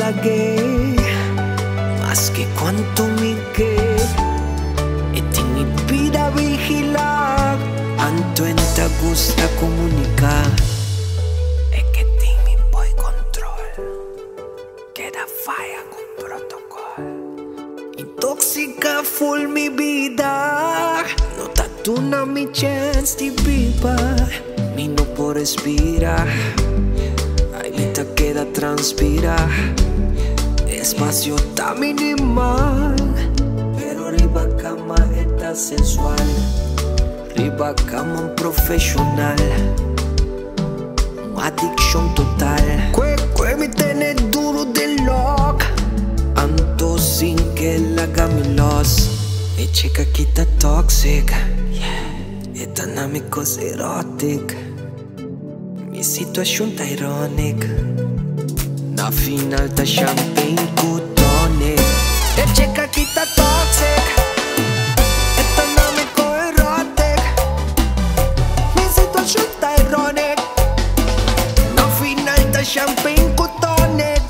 pulagué, más que cuanto me quedé. Eti mi vida vigilar, anto en te gusta comunicar. Es que ti mi boy control, queda falla con protocolo. Intoxica full mi vida, no tatuna mi chance de vivir. Mi no puedo respirar, ahorita queda transpirar. Espacio tan minimal, pero arriba cama está sensual. Arriba cama un profesional, una adicción total. Cue me tiene duro de lock, ando sin que la haga mi loss. E chica que está toxic, esta no me cosa erótica. Mi situación está irónica. Na final ta champagne con tonic. E chica que está toxic, esta no me cosa erótica. Mi situación está irónica. Na final ta champagne con tonic.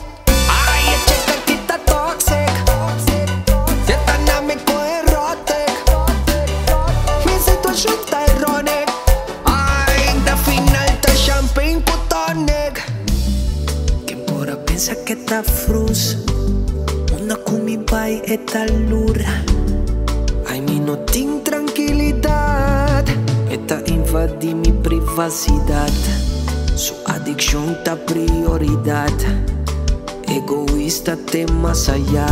Ay, e chica que está toxic, esta no me cosa erótica. Mi situación está irónica. Ay, na final ta champagne con tonic. Pensa que está frus, una kumi bai eta lura. Ay, mi no tin tranquilidad, esta invadi mi privacidad. Su adicción ta prioridad, egoísta te más allá.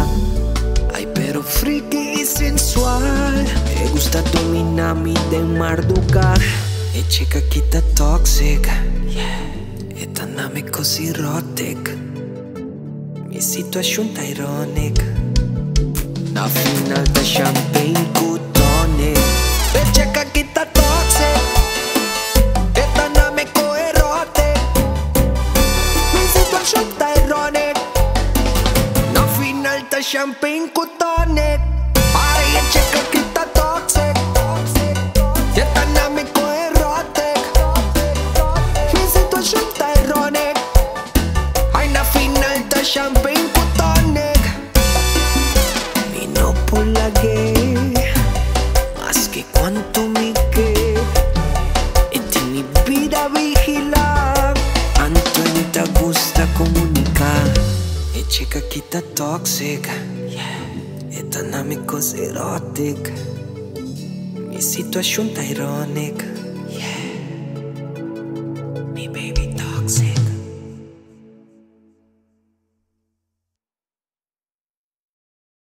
Ay, pero freaky y sensual, me gusta dominar mi de marducar. E chica que está tóxica, esta no me cosa erótica. Mi situación está irónica. Na final ta champagne con tonic. E chica que está toxic, esta no me cosa erótica. Mi situación está irónica. Na final ta champagne con tonic. Ay, e chica que está toxic, esta no me cosa erótica. Mi situación está irónica. Ay, na final ta champagne con tonic. Mi no pulagué, más que cuanto me quedé. Eti mi vida vigilar, anto en te gusta comunicar. E chica que está tóxica, esta no me cosa erótica. Mi situación está irónica. Mi baby.